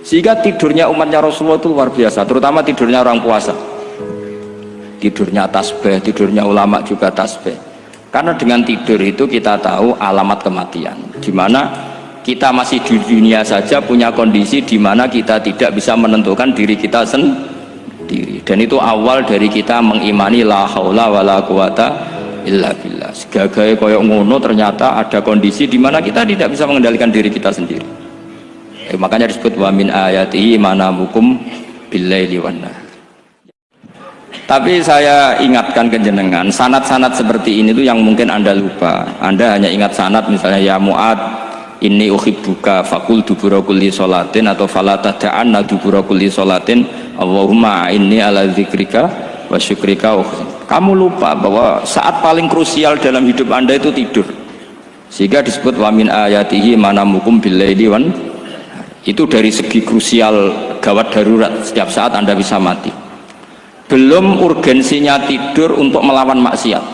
Sehingga tidurnya umatnya Rasulullah itu luar biasa, terutama tidurnya orang puasa. Tidurnya tasbih, tidurnya ulama juga tasbih. Karena dengan tidur itu kita tahu alamat kematian. Dimana kita masih di dunia saja punya kondisi di mana kita tidak bisa menentukan diri kita sendiri. Dan itu awal dari kita mengimani la haula wala quwata illa billah. Segagai koyok ngono ternyata ada kondisi di mana kita tidak bisa mengendalikan diri kita sendiri. Makanya disebut wa min ayatihi manamukum billaili wan nahar. Tapi saya ingatkan ke jenengan, sanad-sanad seperti ini tuh yang mungkin Anda lupa. Anda hanya ingat sanad misalnya ya Mu'ad inni uhibbuka faqul dubura kulli sholatin, atau fala tada'anna dubura kulli sholatin Allahumma inni ala dzikrika wa syukrika. Kamu lupa bahwa saat paling krusial dalam hidup Anda itu tidur. Sehingga disebut wa min ayatihi manamukum billaili wan. Itu dari segi krusial, gawat darurat, setiap saat Anda bisa mati. Belum urgensinya tidur untuk melawan maksiat.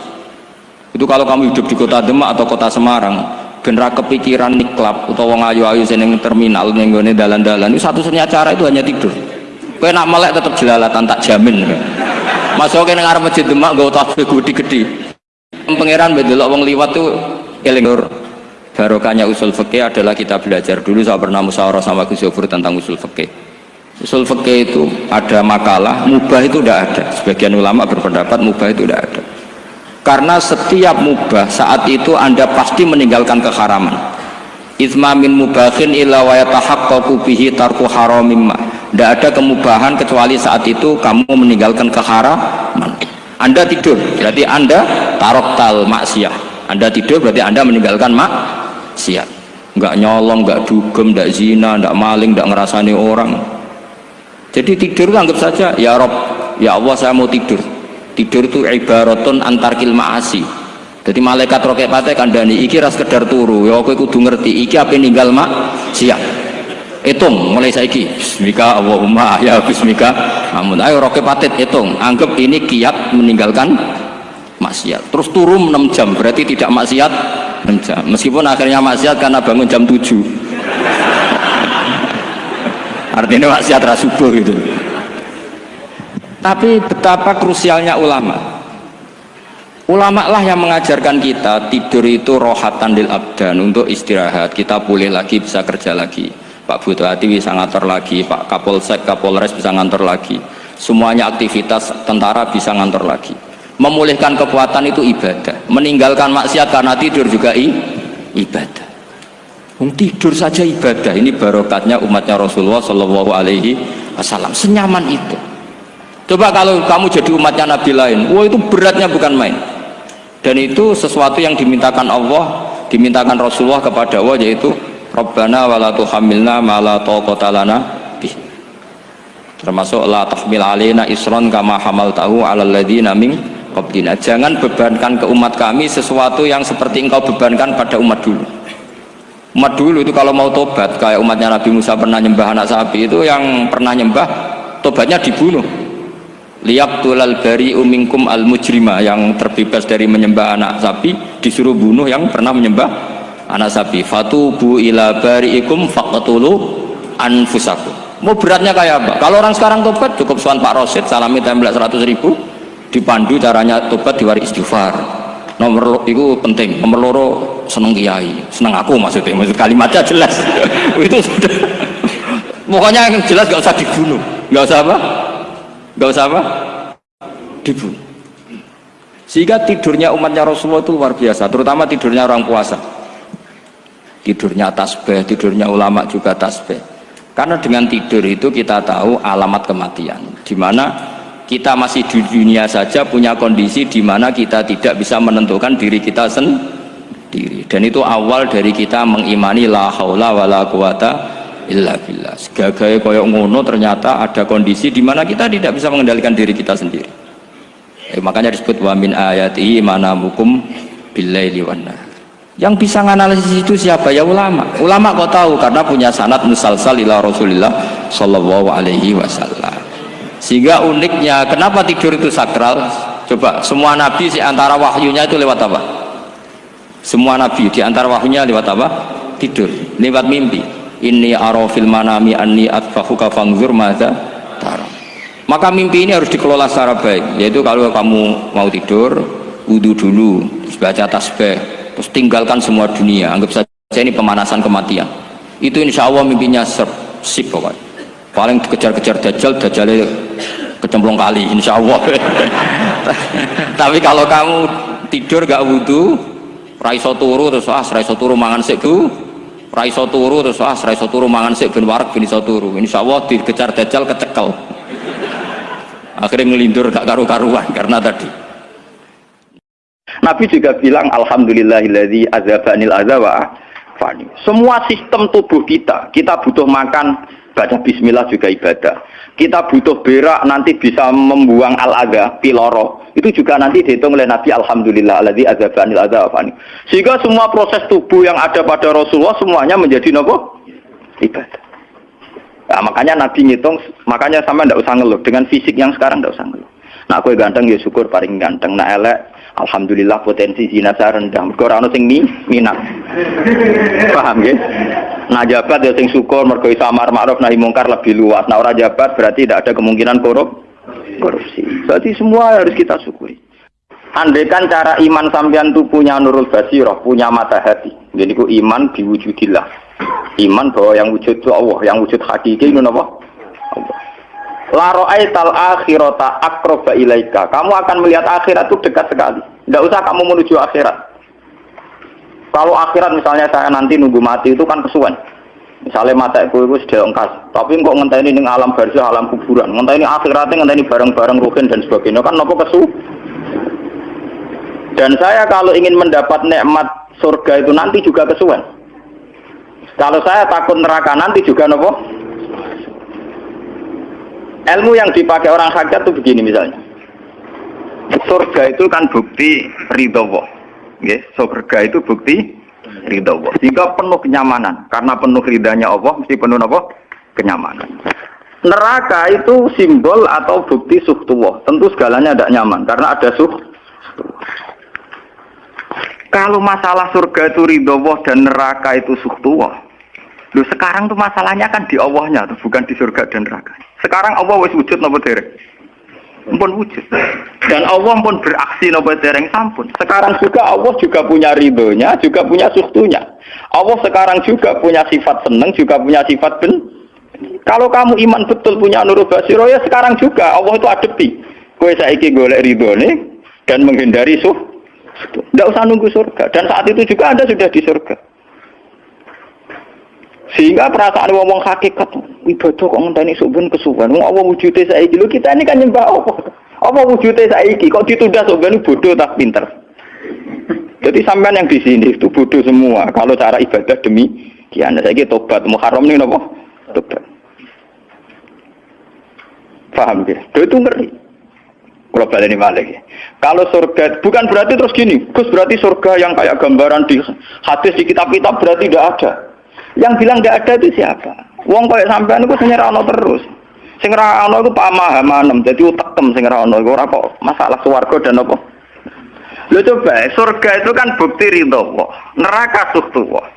Itu kalau kamu hidup di kota Demak atau kota Semarang, genera kepikiran niklap atau wong ayu-ayu seneng terminal ning gone dalan-dalan, itu satu-satunya cara itu hanya tidur. Kowe nak melek tetap jelalatan, tak jamin. Masuk ke ngarep masjid Demak nggo tasbih gede-gede. Pangeran ndelok wong liwat tuh eling. Barokahnya usul fikih adalah kita belajar dulu. Saya pernah musyawarah sama Gus Yofur tentang usul fikih. Usul fikih itu ada makalah mubah itu tidak ada. Sebagian ulama berpendapat mubah itu tidak ada. Karena setiap mubah saat itu Anda pasti meninggalkan keharaman. Itsma min mubahin illa wa yatahaqqaqu bihi tarku haramimma. Tidak ada kemubahan kecuali saat itu kamu meninggalkan keharaman. Anda tidur, berarti Anda taroktal maksiyah. Anda tidur berarti Anda meninggalkan maksiat. Enggak nyolong, enggak dugem, enggak zina, enggak maling, enggak ngerasani orang. Jadi tidur itu anggap saja ya Rob, ya Allah saya mau tidur. Tidur itu ibaratun antarkil ma'asi. Jadi malaikat roket pate kandani iki ras sekedar turu. Ya kowe kudu ngerti iki ape ninggal maksiat. Hitung mulai saiki. Bismika Allahumma ya bismika. Amun ayo roket pate hitung. Anggap ini kiat meninggalkan maksiat. Terus turu 6 jam berarti tidak maksiat 6 jam. Meskipun akhirnya maksiat karena bangun jam 7. Artinya maksiat rasubuh gitu. Tapi betapa krusialnya ulama. Ulama lah yang mengajarkan kita tidur itu rohatan lil abdan, untuk istirahat. Kita pulih lagi, bisa kerja lagi. Pak Butuh Hati bisa ngantor lagi, Pak Kapolsek, Kapolres bisa ngantor lagi. Semuanya aktivitas tentara bisa ngantor lagi. Memulihkan kekuatan itu ibadah. Meninggalkan maksiat karena tidur juga ibadah. Tidur saja ibadah. Ini barokatnya umatnya Rasulullah Shallallahu Alaihi Wasallam. Senyaman itu. Coba kalau kamu jadi umatnya Nabi lain, wah itu beratnya bukan main. Dan itu sesuatu yang dimintakan Allah, dimintakan Rasulullah kepada Allah, yaitu Rabbana wala tuhammilna ma la taqata lana bih. Termasuk la tahmil alaina isron kama hamaltahu alal ladzina min qablina. Jangan bebankan ke umat kami sesuatu yang seperti engkau bebankan pada umat dulu. Umat dulu itu kalau mau tobat, kayak umatnya Nabi Musa pernah nyembah anak sapi, itu yang pernah nyembah tobatnya dibunuh. Liyaqtulal bari'u minkum al mujrima, yang terbebas dari menyembah anak sapi disuruh bunuh yang pernah menyembah anak sapi. Fatubu ila bari'ikum faqtulu anfusakum. Mau beratnya kayak apa? Kalau orang sekarang tobat cukup soal Pak Rosid salami tembak 100.000, dipandu caranya tobat diwari istighfar. Nomor itu penting, nomor loro seneng kiai, seneng aku maksudnya, maksud kalimatnya jelas. Itu sudah, pokoknya yang jelas gak usah dibunuh, gak usah apa, gak usah apa, dibunuh. Sehingga tidurnya umatnya Rasulullah itu luar biasa, terutama tidurnya orang puasa. Tidurnya tasbih, tidurnya ulama juga tasbih. Karena dengan tidur itu kita tahu alamat kematian, dimana kita masih di dunia saja punya kondisi di mana kita tidak bisa menentukan diri kita sendiri. Dan itu awal dari kita mengimani la haula wala quwata illa billah. Segagai koyok ngono ternyata ada kondisi di mana kita tidak bisa mengendalikan diri kita sendiri. Makanya disebut wa min ayatihi manamukum billaili wan nahar. Yang bisa menganalisis itu siapa? Ya ulama. Ulama kok tahu karena punya sanad musalsal ila Rasulillah sallallahu alaihi wasallam. Sehingga uniknya kenapa tidur itu sakral? Coba semua nabi di antara wahyunya itu lewat apa? Semua nabi di antara wahyunya lewat apa? Tidur, lewat mimpi. inni ara fil manami anni atfahuka fanzur madza tara. Maka mimpi ini harus dikelola secara baik, yaitu kalau kamu mau tidur, wudu dulu, terus baca tasbih, terus tinggalkan semua dunia, anggap saja ini pemanasan kematian. Itu insya Allah mimpinya sip pokoknya. Paling dikejar-kejar Dajjalnya kecemplung kali, insya Allah. Tapi kalau kamu tidur gak wudu, raiso turu terus raiso turu mangan sik bu, raiso turu terus raiso turu mangan sik ben warak ben iso turu. Insya Allah dikejar Dajjal kecekel. Akhirnya ngelindur gak karu-karuan karena tadi. Nabi juga bilang alhamdulillahilladzi azabanil azaba fani. Semua sistem tubuh kita butuh makan, baca bismillah juga ibadah. Kita butuh berak nanti bisa membuang al-adha, piloro. Itu juga nanti dihitung oleh Nabi alhamdulillahilladzi azabanil azaba fani. Sehingga semua proses tubuh yang ada pada Rasulullah semuanya menjadi nopo? Ibadah. Nah, makanya Nabi ngitung, makanya sama ndak usah ngeluh dengan fisik yang sekarang ndak usah ngeluh. Nah, aku ganteng ya syukur paling ganteng. Nah, elek alhamdulillah potensi zina saya rendah. Mergo ora ono sing minat. Paham nggih? Nah, jabat ya sing syukur mergo iso amar ma'ruf nahi mungkar lebih luas. Nah, ora jabat berarti tidak ada kemungkinan korupsi. Berarti semua harus kita syukuri. Andaikan cara iman sampean itu punya nurul basirah, punya mata hati. Jadi ku iman biwujudillah. Iman bahwa yang wujud itu Allah, yang wujud hakiki itu apa? Allah. La ra'aital akhirata aqraba ilaika. Kamu akan melihat akhirat itu dekat sekali. Tidak usah kamu menuju akhirat. Kalau akhirat misalnya saya nanti nunggu mati itu kan kesuwen. Misalnya mata itu sudah engkas, tapi kok ngenteni ning alam barzah, alam kuburan. Ngenteni akhiratnya, ngenteni barang-barang ruhin dan sebagainya kan apa kesu? Dan saya kalau ingin mendapat nikmat surga itu nanti juga kesuwen. Kalau saya takut neraka nanti juga nopo. Ilmu yang dipakai orang hajat itu begini misalnya. Surga itu kan bukti ridho Allah. Yes, surga itu bukti ridho Allah. Sehingga penuh kenyamanan. Karena penuh ridhanya Allah mesti penuh nopo kenyamanan. Neraka itu simbol atau bukti suhtullah. Tentu segalanya tidak nyaman karena ada Kalau masalah surga itu ridho Allah dan neraka itu suhtullah. Loh sekarang tuh masalahnya kan di Allahnya tuh, bukan di surga dan neraka. Sekarang Allah wis wujud napa dereng? Ampun wujud. Dan Allah pun beraksi napa dereng sampun. Sekarang juga Allah juga punya ridhonya, juga punya suhtunya. Allah sekarang juga punya sifat seneng, juga punya sifat Kalau kamu iman betul punya nurul basiro ya sekarang juga Allah itu adepi. Kowe saiki golek ridhone dan menghindari Tidak usah nunggu surga. Dan saat itu juga Anda sudah di surga. Sehingga perasaan ngomong hakikat ibadah kok ngenteni suben kesuwen. Wong Allah wujude saiki lho kita ini kan nyembah apa? Apa wujude saiki kok ditunda suben bodoh tak pinter. Jadi sampean yang di sini itu bodoh semua. Kalau cara ibadah demi kian saiki tobat muharram nih napa? Tobat. Paham ya? Itu ngeri. Kalau baleni malih. Kalau surga bukan berarti terus gini, Gus berarti surga yang kayak gambaran di hadis di kitab-kitab berarti tidak ada. Yang bilang tidak ada itu siapa? Wong kayak sampean itu sing ora ono terus. Sing ora ono iku pamahaman, dadi utekem sing ora ono iku ora kok masalah swarga dan apa. Lho coba, surga itu kan bukti ridho Allah, neraka suhtullah.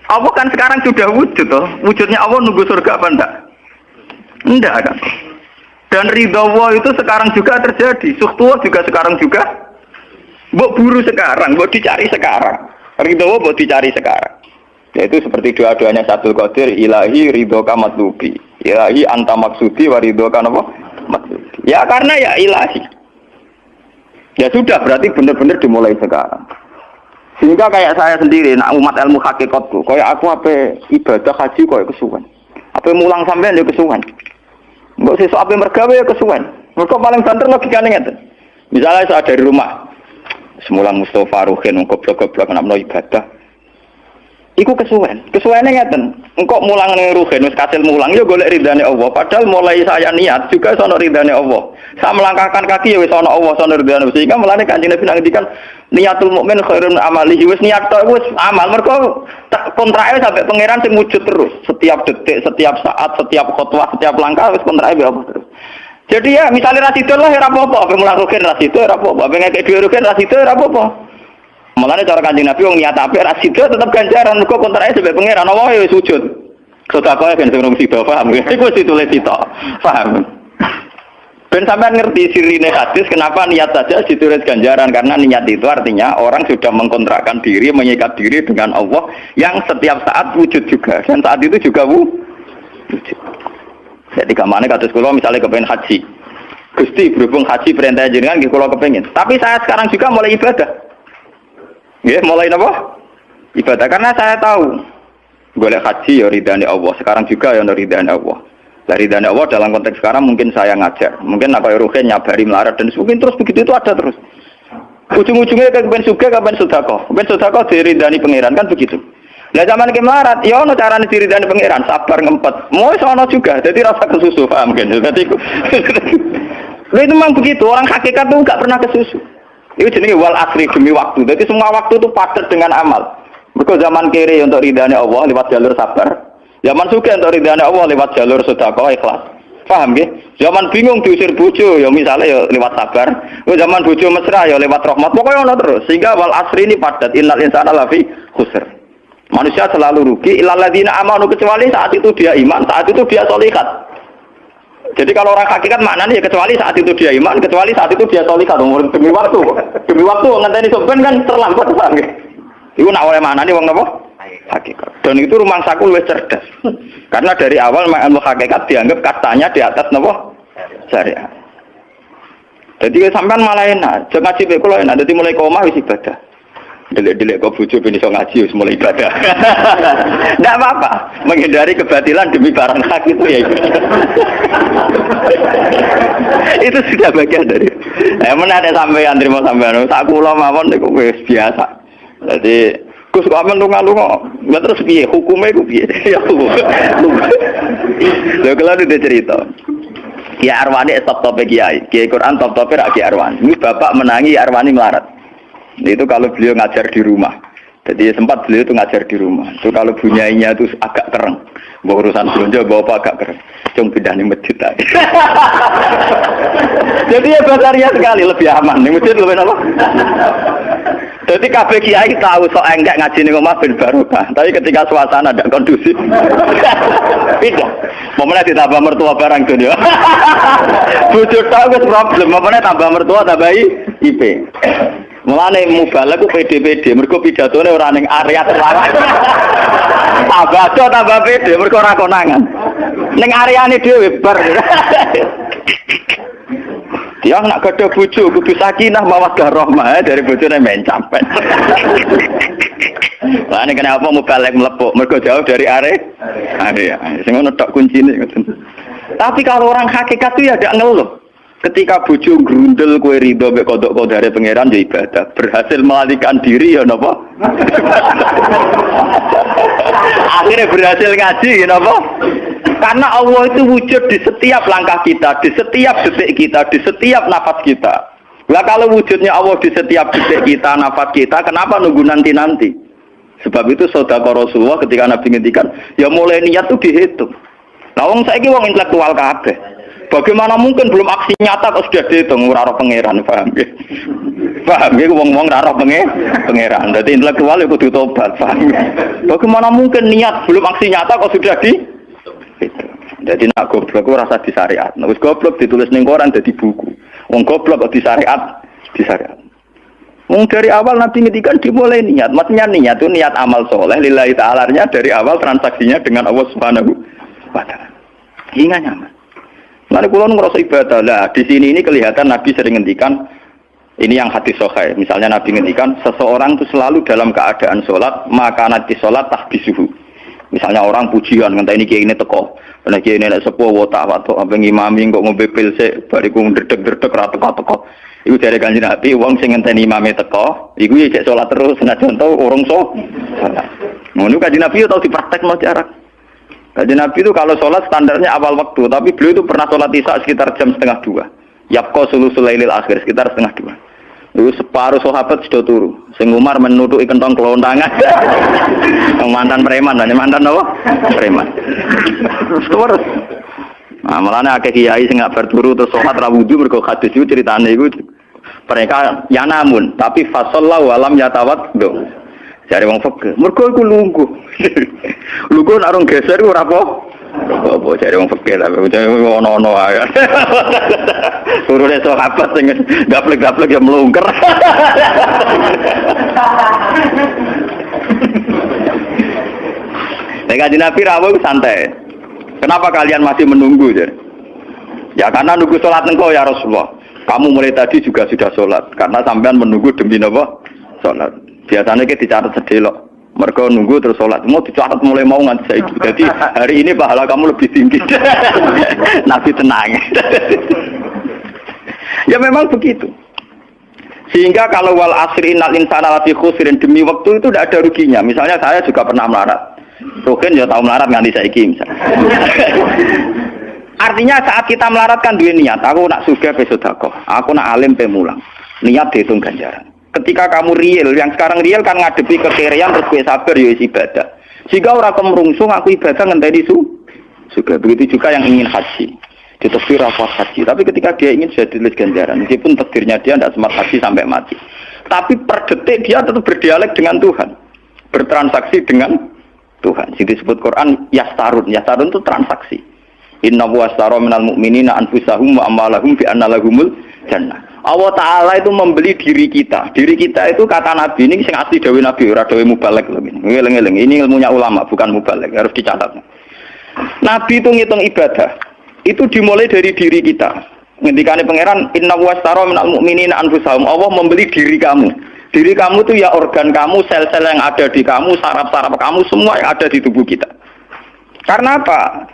Allah kan sekarang sudah wujud toh. Wujudnya Allah nunggu surga apa enggak? Enggak kan. Dan ridho Allah itu sekarang juga terjadi. Suhtullah juga sekarang juga. Mbok buru sekarang, mbok dicari sekarang. Ridho Allah mbok dicari sekarang. Yaitu seperti doa-doanya Syaikhul Qadir, ilahi ridhoka matlubi, ilahi anta maksudi wa ridhoka apa? Matlubi. Ya karena ya ilahi. Ya sudah berarti benar-benar dimulai sekarang. Sehingga kayak saya sendiri, nak umat ilmu hakikatku, kayak aku apa ibadah haji kayak kesuwen. Apa mulang sampean ya kesuwen. Mbok sesuk apa mergawe ya kesuwen. Mergo paling banter logikane ngeten. Misalnya saya dari rumah, semulang Mustofa Ruhin goblok-goblok nak ibadah. Iku kesuwene ngeten. Engkok mulang ning ruhen wis kasil mulang ya golek ridane Allah. Padahal mulai saya niat juga sono ridane Allah. Saya melangkahkan kaki ya wis sono Allah, sono ridane. Sehingga mulane Kanjeng Nabi ngendikan niatul mukmin khairun amalihi. Wis niat tok wis amal. Mergo kontrake sampai pangeran sing wujud terus. Setiap detik, setiap saat, setiap khotwah, setiap langkah wis kontrake Allah terus. Jadi ya misalnya rasidul lah ya ora apa-apa, ape mulang ruhen rasidul ora apa-apa, ape ngekek dhuwit ruhen rasidul ora apa-apa. Mulane cara Kanjeng Nabi wong niat apik ra sida tetep ganjaran mergo kontrake sampe pangeran Allah ya wis wujud. Sedekah kan sing sida paham. Iku ditulis sida. Paham. Ben sampean ngerti sirine hadis kenapa niat saja ditulis ganjaran karena niat itu artinya orang sudah mengkontrakkan diri, mengikat diri dengan Allah yang setiap saat wujud juga dan saat itu juga wujud. Jadi kamane kados kula misalnya kepengen haji. Gusti berhubung haji perintah jenengan nggih kula kepengin. Tapi saya sekarang juga mulai ibadah. Nggih, mulai napa? Ibadah karena saya tahu golek haji ya ridane Allah. Sekarang juga ya ridane Allah. Dari dana Allah dalam konteks sekarang mungkin saya ngajar, mungkin apa Ruhin nyabari melarat dan mungkin terus begitu itu ada terus. Ujung-ujungnya kepen suga, kepen sodako diridani pangeran kan begitu. Nah zaman ke melarat, ya ono carane diridani pangeran, sabar ngempet. Mau sono juga, jadi rasa kesusu paham kan? Jadi itu memang begitu, orang hakikat tuh nggak pernah kesusu. Itu jenenge wal asri demi waktu. Jadi semua waktu itu padat dengan amal. Mergo zaman kiri untuk ridani Allah lewat jalur sabar. Zaman suka untuk ridhane Allah lewat jalur sedekah ikhlas. Paham nggih? Zaman bingung diusir bojo ya misalnya ya lewat sabar. Zaman bojo mesra ya lewat rahmat. Pokoknya ono terus. Sehingga wal asri ini padat innal insana lafi khusr. Manusia selalu rugi illal ladzina amanu kecuali saat itu dia iman, saat itu dia sholihat. Jadi kalau orang hakikat maknanya ya kecuali saat itu dia iman, kecuali saat itu dia sholihat. Demi waktu. Demi waktu ngenteni soben kan terlambat paham nggih. Iku nak oleh maknane wong napa? Hakikat. Dan itu rumah saku lebih cerdas. Karena dari awal ilmu hakikat dianggap katanya di atas nopo syariat. Jadi sampean malah enak. Jangan ngaji beku loh enak. Jadi mulai koma wis ibadah. Delik-delik kok bojo ben iso ngaji wis mulai ibadah. Enggak apa-apa. Menghindari kebatilan demi barang hak itu ya. Itu sudah bagian dari. Mana ada sampean terima sampean. Tak kula mawon niku wis biasa. Jadi Gus kok amen lunga-lunga. Lah terus piye hukume iku piye? Ya hukum. Lha kalau ada cerita. Ki Arwani top-tope kiai. Kiai Quran top-tope rak Ki Arwani. Ini bapak menangi Arwani melarat. Itu kalau beliau ngajar di rumah. Jadi sempat beliau itu ngajar di rumah. Itu kalau bunyainya itu agak kereng. Bawa urusan belanja bawa apa agak kereng. Cung pindah di masjid tadi. Jadi ya basaria sekali lebih aman. Di masjid lebih apa? Jadi kabeh kiai tahu sok enggak ngaji ning omah ben barokah. Tapi ketika suasana tidak kondusif, pindah. Momennya ditambah mertua barang dunia. Bojo tahu wis problem, momennya tambah mertua tambah IP. Mulane mubalek ku PD-PD, mergo pidatone ora ning area terlarang. Tambah PD, mergo ora konangan. Ning areane dhewe bar. Dia nak gadah bojo kudu sakinah mawaddah rahmah dari bojone men capek. Lah nek kenapa mubalek mlepuk mergo jauh dari area. Sing ngono tok kuncine ngoten. Tapi kalau orang hakikat itu ya ndak ngeluh. Ketika bojo grundel kowe rido mek kodok-kodare pangeran ya ibadah. Berhasil melalikan diri ya napa? Akhirnya berhasil ngaji ya napa? Karena Allah itu wujud di setiap langkah kita, di setiap detik kita, di setiap nafas kita. Lah kalau wujudnya Allah di setiap detik kita, nafas kita, kenapa nunggu nanti-nanti? Sebab itu sedekah Rasulullah ketika Nabi ngendikan, ya mulai niat itu dihitung. Lah wong saiki wong intelektual kabeh. Bagaimana mungkin belum aksi nyata kok sudah dihitung ora roh pangeran, paham nggih? Paham nggih wong-wong ora roh pangeran. Dadi intelektual ya kudu tobat, paham. Bagaimana mungkin niat belum aksi nyata kok sudah di itu. Jadi nak goblok rasa di syariat. Nah, wis goblok ditulis ning koran dadi buku. Wong goblok kok di syariat. Wong dari awal Nabi ngedikan dimulai niat. Maksudnya niat itu niat amal soleh lillahi ta'ala-nya dari awal transaksinya dengan Allah Subhanahu wa taala. Hingga nyaman. Lalu kula ngerasa ibadah. Lah di sini ini kelihatan Nabi sering ngendikan ini yang hadis sahih. Misalnya Nabi ngendikan seseorang itu selalu dalam keadaan salat, maka nanti salat tahbisuhu. Misalnya orang pujian ngenteni kiai ini teko, nek kiai ini nek sepuh wotak watuk apa ngimami kok ngombe pil sik bariku ndredeg-ndredeg ra teko-teko. Iku jare Kanjeng Nabi wong sing ngenteni imame teko, iku ya cek salat terus senajan to urung salat. Ngono Kanjeng Nabi tau dipraktekno jarak. Kanjeng Nabi itu kalau salat standarnya awal waktu, tapi beliau itu pernah salat Isya sekitar jam 1:30. Yaqqa sulusul lailil akhir sekitar 1:30. Itu separuh sahabat sudah turu. Sing Umar menutupi kentong kelontangan. Mantan preman, mantan apa? Preman. Terus. Nah, malahnya akeh kiai sing gak berturu terus salat ra wudu mergo hadis itu ceritane iku mereka ya namun, tapi fasallahu alam yatawat do. Jare wong fikih. Mergo iku lungguh. Lungguh nek orang geser ora apa. Apa jare wong fikih lah ono-ono ae. Turune sahabat sing gaplek-gaplek ya mlungker. Kanjeng Nabi rawuh santai. Kenapa kalian masih menunggu? Ya karena nunggu sholat engkau ya Rasulullah. Kamu mulai tadi juga sudah sholat. Karena sampean menunggu demi apa? Sholat. Biasanya kita dicatat sedelok. Mereka nunggu terus sholat. Mau dicatat mulai mau nganti saya itu. Jadi hari ini pahala kamu lebih tinggi. Nabi tenang. Ya memang begitu. Sehingga kalau wal asri innal insana lafi khusrin, demi waktu itu tidak ada ruginya. Misalnya saya juga pernah melarat. Rugen ya tahu melarat nganti saiki misalnya. Artinya saat kita melarat kan duwe niat, aku nak sugih pe sedekah, aku nak alim pe mulang. Niat dihitung ganjaran. Ketika kamu real, yang sekarang real kan ngadepi kekerean terus kowe sabar ya ibadah. Jika ora kemrungsung aku ibadah ngenteni sugih. Begitu juga yang ingin haji. Ditebir rapat haji, tapi ketika dia ingin sudah ditulis ganjaran, meskipun takdirnya dia tidak sempat haji sampai mati. Tapi per detik dia tetap berdialek dengan Tuhan, bertransaksi dengan Tuhan. Jadi disebut Quran yastarun itu transaksi. Inna wastara minal mu'minina anfusahum wa amwalahum bi anna lahumul jannah. Allah Ta'ala itu membeli diri kita. Diri kita itu kata Nabi ini sing asli dawuh Nabi, ora dawuh mubalek lho ini. Ngeleng-eleng, ini ilmunya ulama bukan mubalek, harus dicatat. Nabi itu ngitung ibadah. Itu dimulai dari diri kita. Ngendikane pangeran inna wastara minal mu'minina anfusahum. Allah membeli diri kamu. Diri kamu itu ya organ kamu, sel-sel yang ada di kamu, saraf-saraf kamu, semua yang ada di tubuh kita. Karena apa?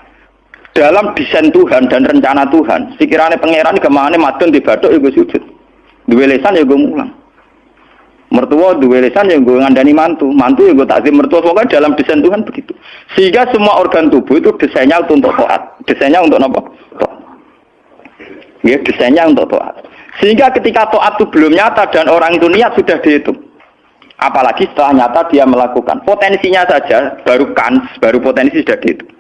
Dalam desain Tuhan dan rencana Tuhan, sekiranya pangeran kemana madun di batuk ya gue sujud, duwe lesan ya gue mulang, mertua duwe lesan ya gue ngandani mantu ya gue takzim mertua. Pokoknya dalam desain Tuhan begitu. Sehingga semua organ tubuh itu desainnya untuk taat, desainnya untuk apa? Ya desainnya untuk taat. Sehingga ketika taat itu belum nyata dan orang itu niat sudah dihitung. Apalagi setelah nyata dia melakukan. Potensinya saja baru potensi sudah dihitung.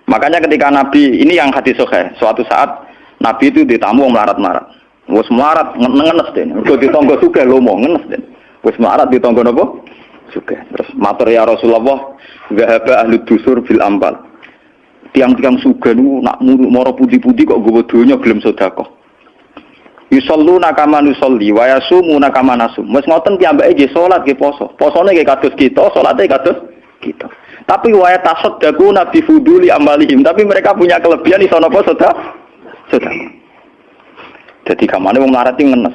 Makanya ketika Nabi, ini yang hadis sahih, suatu saat Nabi itu ditamu melarat-melarat. Wes melarat ngenes deh. Udah ditonggo sugih lomo ngenes deh. Wes melarat ditonggo napa? Sugih. Terus matur ya Rasulullah, zahaba ahli dusur bil ambal. Tiang-tiang sugih niku nak moro putih-putih kok nggawa donya gelem sedekah. Yusalluna kama nusolli wa yasumuna kama nasum. Wis ngoten piyambake nggih salat nggih poso. Posone nggih kados kita, salate kados kita. Tapi wa yatasaddaquna bi fuduli amalihim. Tapi mereka punya kelebihan iso napa sedekah. Jadi kamane wong melarat iki ngenes.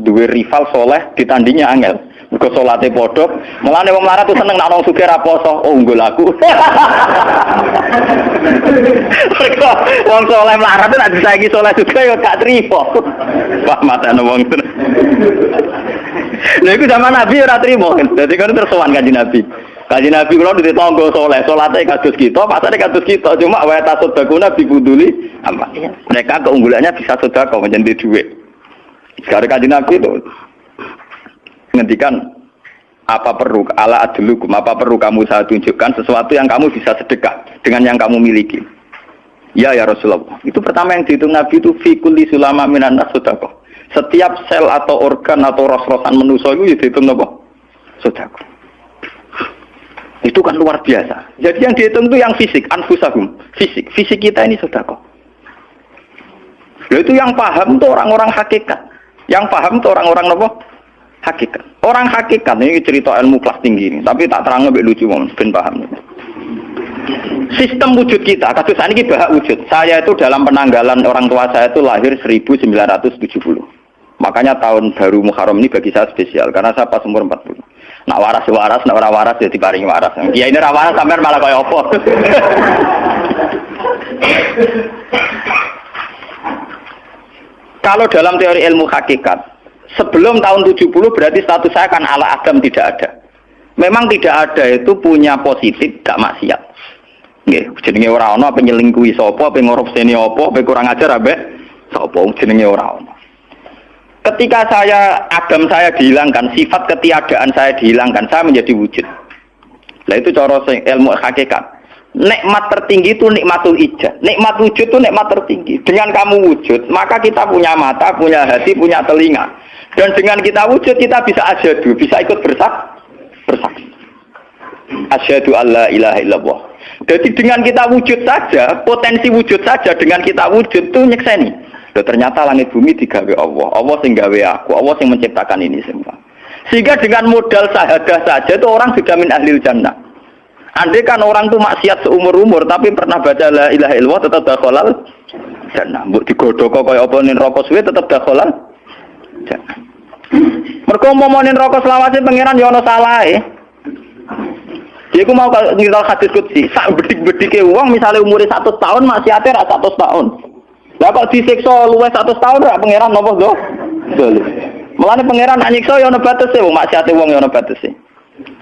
Duwe rival soleh ditandingi angel. Mergo salate padha, mulane wong melarat tuh seneng nek wong sugih ra poso. Oh unggul aku. Mergo wong soleh melarat nek disaiki soleh juga ya gak trimo. Wah matane wong tenan. Lha iku zaman Nabi ora trimo. Dadi kan tersowan Kanjeng Nabi. Kanjeng Nabi kula ditonggo soleh, salate kados kita, pasane kados kita. Cuma wa tasodakuna bibuduli amal. Mereka keunggulannya bisa sedekah menjadi duit. Sekarang Kanjeng Nabi itu ngendikan apa perlu ala adlukum, apa perlu kamu saya tunjukkan sesuatu yang kamu bisa sedekah dengan yang kamu miliki. Ya Rasulullah. Itu pertama yang dihitung Nabi itu fi kulli sulama minan nas sedekah. Setiap sel atau organ atau ros-rosan manusia itu dihitung apa? Sedekah. Itu kan luar biasa. Jadi yang dihitung itu yang fisik, anfusahum, fisik. Fisik kita ini sedekah. Itu yang paham tuh orang-orang hakikat. Yang paham tuh orang-orang apa? Hakikat. Orang hakikat ini cerita ilmu kelas tinggi ini, tapi tak terang lebih lucu ben paham. Sistem wujud kita, kasus ini bahak wujud. Saya itu dalam penanggalan orang tua saya itu lahir 1970. Makanya tahun baru Muharram ini bagi saya spesial karena saya pas umur 40. Nak waras, nak ora waras ya diparingi waras. Ya ini ora waras sampean malah kaya apa. Kalau dalam teori ilmu hakikat, sebelum tahun 70 berarti status saya kan ala Adam tidak ada. Memang tidak ada itu punya positif, gak maksiat. Nggih, jenenge ora ana apa nyelingkuhi sapa, apa ngorupseni apa, apa kurang ajar ambek sapa jenenge ora ana. Ketika Adam saya dihilangkan, sifat ketiadaan saya dihilangkan, saya menjadi wujud. Nah itu cara ilmu hakikat. Nikmat tertinggi itu nikmatul ijaz. Nikmat wujud itu nikmat tertinggi. Dengan kamu wujud, maka kita punya mata, punya hati, punya telinga. Dan dengan kita wujud, kita bisa asyhadu, bisa ikut bersaksi. Asyhadu alla ilaha illallah. Jadi dengan kita wujud saja, potensi wujud saja dengan kita wujud itu nyekseni. Loh, ternyata langit bumi digawe Allah. Allah sing gawe aku, Allah sing menciptakan ini semua. Sehingga dengan modal syahadah saja itu orang sudah min ahlil jannah. Andai kan orang itu maksiat seumur-umur tapi pernah baca la ilaha illallah tetap dakhalal jannah. Mbok digodhog kaya apa ning neraka suwe tetap dakhalal jannah. Mergo momonin rokok selawase pangeran ya ana salahe. Dia ku mau ngiral hadis qudsi, sak bedik-bedike wong misale umure 100 tahun maksiate ra 100 tahun. Lah kok disiksa luwih 100 tahun ra pangeran napa do? Dolim. Mulane pangeran anyiksa ya ana batese wong maksiate wong ya ana batese.